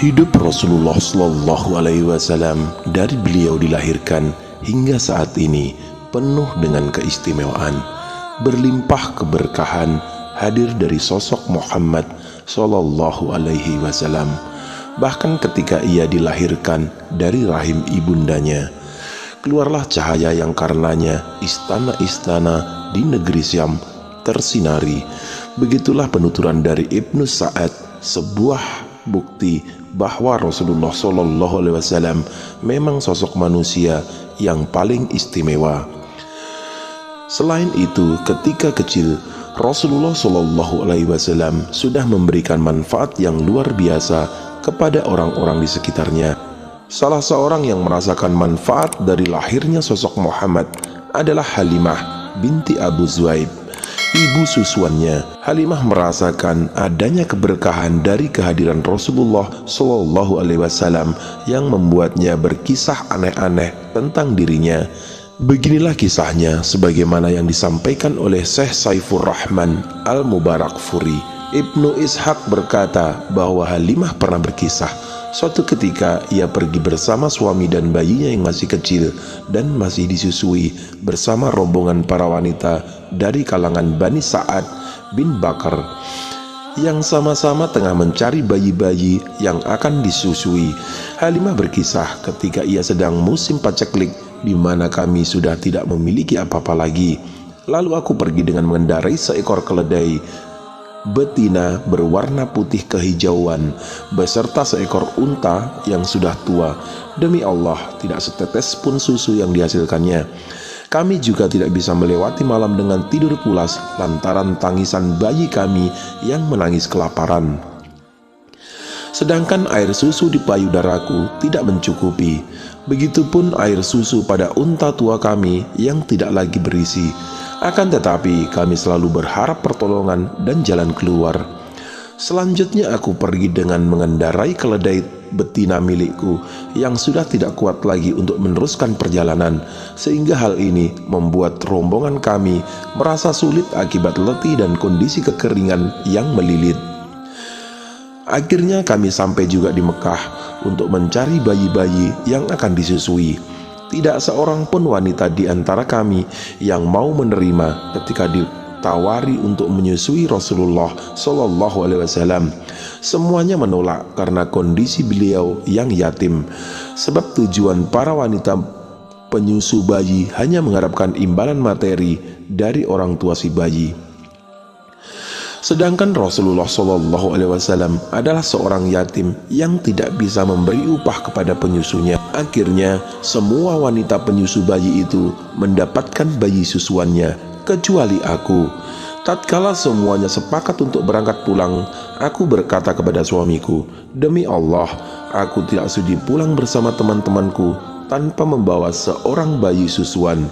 Hidup Rasulullah Shallallahu Alaihi Wasallam dari beliau dilahirkan hingga saat ini penuh dengan keistimewaan, berlimpah keberkahan hadir dari sosok Muhammad Shallallahu Alaihi Wasallam. Bahkan ketika ia dilahirkan dari rahim ibundanya, keluarlah cahaya yang karenanya istana-istana di negeri Syam tersinari. Begitulah penuturan dari Ibnu Sa'ad, sebuah bukti bahwa Rasulullah Shallallahu Alaihi Wasallam memang sosok manusia yang paling istimewa. Selain itu, ketika kecil Rasulullah Shallallahu Alaihi Wasallam sudah memberikan manfaat yang luar biasa kepada orang-orang di sekitarnya. Salah seorang yang merasakan manfaat dari lahirnya sosok Muhammad adalah Halimah binti Abu Zuhaib, ibu susuannya. Halimah merasakan adanya keberkahan dari kehadiran Rasulullah Shallallahu Alaihi Wasallam yang membuatnya berkisah aneh-aneh tentang dirinya. Beginilah kisahnya sebagaimana yang disampaikan oleh Syekh Saifur Rahman Al-Mubarakfuri. Ibnu Ishaq berkata bahwa Halimah pernah berkisah, suatu ketika ia pergi bersama suami dan bayinya yang masih kecil dan masih disusui bersama rombongan para wanita dari kalangan Bani Sa'ad bin Bakar yang sama-sama tengah mencari bayi-bayi yang akan disusui. Halimah berkisah, ketika ia sedang musim paceklik di mana kami sudah tidak memiliki apa-apa lagi, lalu aku pergi dengan mengendarai seekor keledai betina berwarna putih kehijauan beserta seekor unta yang sudah tua. Demi Allah, tidak setetes pun susu yang dihasilkannya. Kami juga tidak bisa melewati malam dengan tidur pulas lantaran tangisan bayi kami yang menangis kelaparan. Sedangkan air susu di payudaraku tidak mencukupi. Begitupun air susu pada unta tua kami yang tidak lagi berisi. Akan tetapi kami selalu berharap pertolongan dan jalan keluar. Selanjutnya aku pergi dengan mengendarai keledai betina milikku yang sudah tidak kuat lagi untuk meneruskan perjalanan, sehingga hal ini membuat rombongan kami merasa sulit akibat letih dan kondisi kekeringan yang melilit. Akhirnya kami sampai juga di Mekah untuk mencari bayi-bayi yang akan disusui. Tidak seorang pun wanita di antara kami yang mau menerima ketika ditawari untuk menyusui Rasulullah Shallallahu Alaihi Wasallam. Semuanya menolak karena kondisi beliau yang yatim. Sebab tujuan para wanita penyusu bayi hanya mengharapkan imbalan materi dari orang tua si bayi. Sedangkan Rasulullah Shallallahu Alaihi Wasallam adalah seorang yatim yang tidak bisa memberi upah kepada penyusunya. Akhirnya semua wanita penyusu bayi itu mendapatkan bayi susuannya kecuali aku. Tatkala semuanya sepakat untuk berangkat pulang, aku berkata kepada suamiku, "Demi Allah, aku tidak sudi pulang bersama teman-temanku tanpa membawa seorang bayi susuan.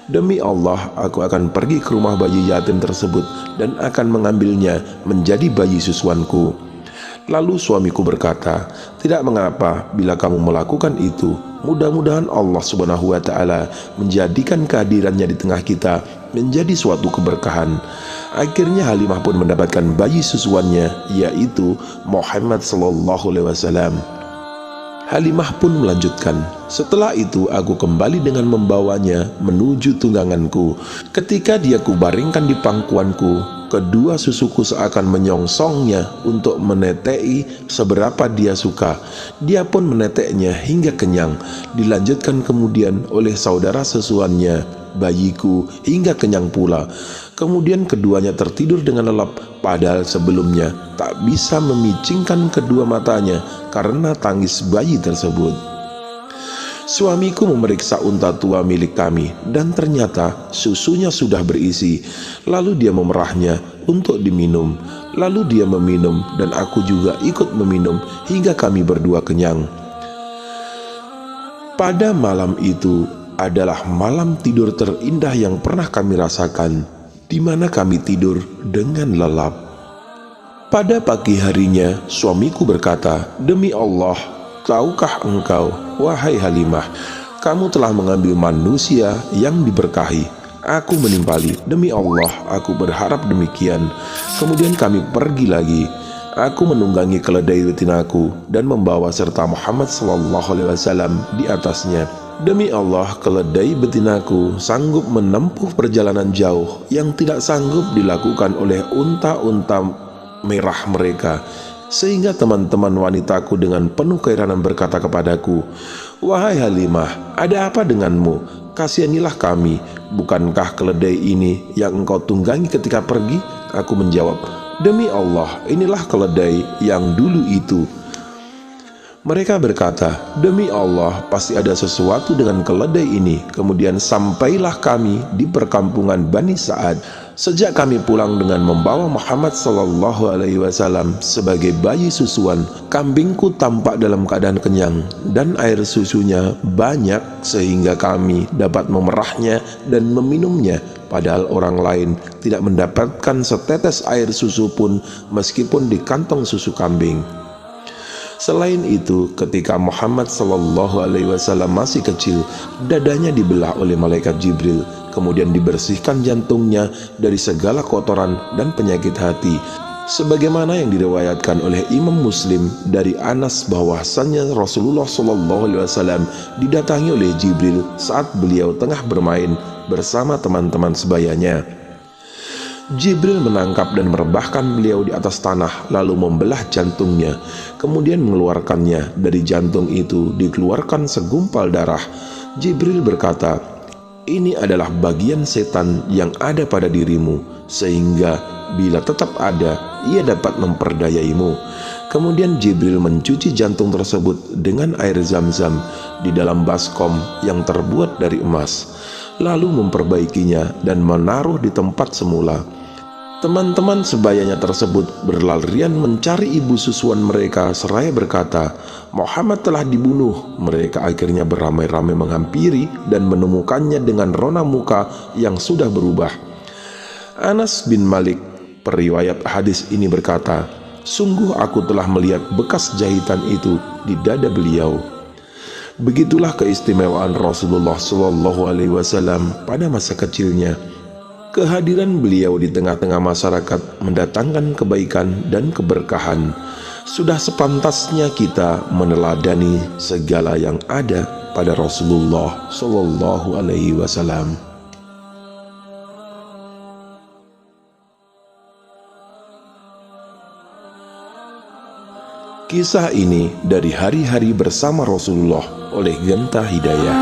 Demi Allah, aku akan pergi ke rumah bayi yatim tersebut dan akan mengambilnya menjadi bayi susuanku." Lalu suamiku berkata, "Tidak mengapa bila kamu melakukan itu. Mudah-mudahan Allah Subhanahu wa Ta'ala menjadikan kehadirannya di tengah kita menjadi suatu keberkahan." Akhirnya Halimah pun mendapatkan bayi susuannya, yaitu Muhammad Sallallahu Alaihi Wasallam. Halimah pun melanjutkan, "Setelah itu aku kembali dengan membawanya menuju tungganganku. Ketika dia kubaringkan di pangkuanku, kedua susuku seakan menyongsongnya untuk menetei seberapa dia suka. Dia pun meneteknya hingga kenyang. Dilanjutkan kemudian oleh saudara susuannya, bayiku, hingga kenyang pula. Kemudian keduanya tertidur dengan lelap, padahal sebelumnya tak bisa memicingkan kedua matanya karena tangis bayi tersebut." Suamiku memeriksa unta tua milik kami dan ternyata susunya sudah berisi. Lalu dia memerahnya untuk diminum. Lalu dia meminum dan aku juga ikut meminum hingga kami berdua kenyang. Pada malam itu adalah malam tidur terindah yang pernah kami rasakan, di mana kami tidur dengan lelap. Pada pagi harinya suamiku berkata, "Demi Allah, tahukah engkau, wahai Halimah, kamu telah mengambil manusia yang diberkahi." Aku menimpali, "Demi Allah, aku berharap demikian." Kemudian kami pergi lagi. aku menunggangi keledai betinaku dan membawa serta Muhammad SAW di atasnya. Demi Allah, keledai betinaku sanggup menempuh perjalanan jauh yang tidak sanggup dilakukan oleh unta-unta merah mereka. Sehingga teman-teman wanitaku dengan penuh keiranan berkata kepadaku, "Wahai Halimah, ada apa denganmu? Kasihanilah kami. Bukankah keledai ini yang engkau tunggangi ketika pergi?" Aku menjawab, "Demi Allah, inilah keledai yang dulu itu." Mereka berkata, "Demi Allah, pasti ada sesuatu dengan keledai ini." Kemudian sampailah kami di perkampungan Bani Sa'ad. Sejak kami pulang dengan membawa Muhammad SAW sebagai bayi susuan, kambingku tampak dalam keadaan kenyang dan air susunya banyak sehingga kami dapat memerahnya dan meminumnya, padahal orang lain tidak mendapatkan setetes air susu pun meskipun di kantong susu kambing. Selain itu, ketika Muhammad SAW masih kecil, dadanya dibelah oleh malaikat Jibril, kemudian dibersihkan jantungnya dari segala kotoran dan penyakit hati. Sebagaimana yang diriwayatkan oleh Imam Muslim dari Anas bahwasannya Rasulullah SAW didatangi oleh Jibril saat beliau tengah bermain bersama teman-teman sebayanya. Jibril menangkap dan merebahkan beliau di atas tanah, lalu membelah jantungnya, kemudian mengeluarkannya. Dari jantung itu dikeluarkan segumpal darah. Jibril berkata, "Ini adalah bagian setan yang ada pada dirimu, sehingga bila tetap ada, ia dapat memperdayaimu." Kemudian Jibril mencuci jantung tersebut dengan air zam-zam di dalam baskom yang terbuat dari emas, lalu memperbaikinya dan menaruh di tempat semula. Teman-teman sebayanya tersebut berlarian mencari ibu susuan mereka seraya berkata, "Muhammad telah dibunuh." Mereka akhirnya beramai-ramai menghampiri dan menemukannya dengan rona muka yang sudah berubah. Anas bin Malik, periwayat hadis ini berkata, "Sungguh aku telah melihat bekas jahitan itu di dada beliau." Begitulah keistimewaan Rasulullah SAW pada masa kecilnya. Kehadiran beliau di tengah-tengah masyarakat mendatangkan kebaikan dan keberkahan. Sudah sepantasnya kita meneladani segala yang ada pada Rasulullah SAW. Kisah ini dari hari-hari bersama Rasulullah oleh Genta Hidayah.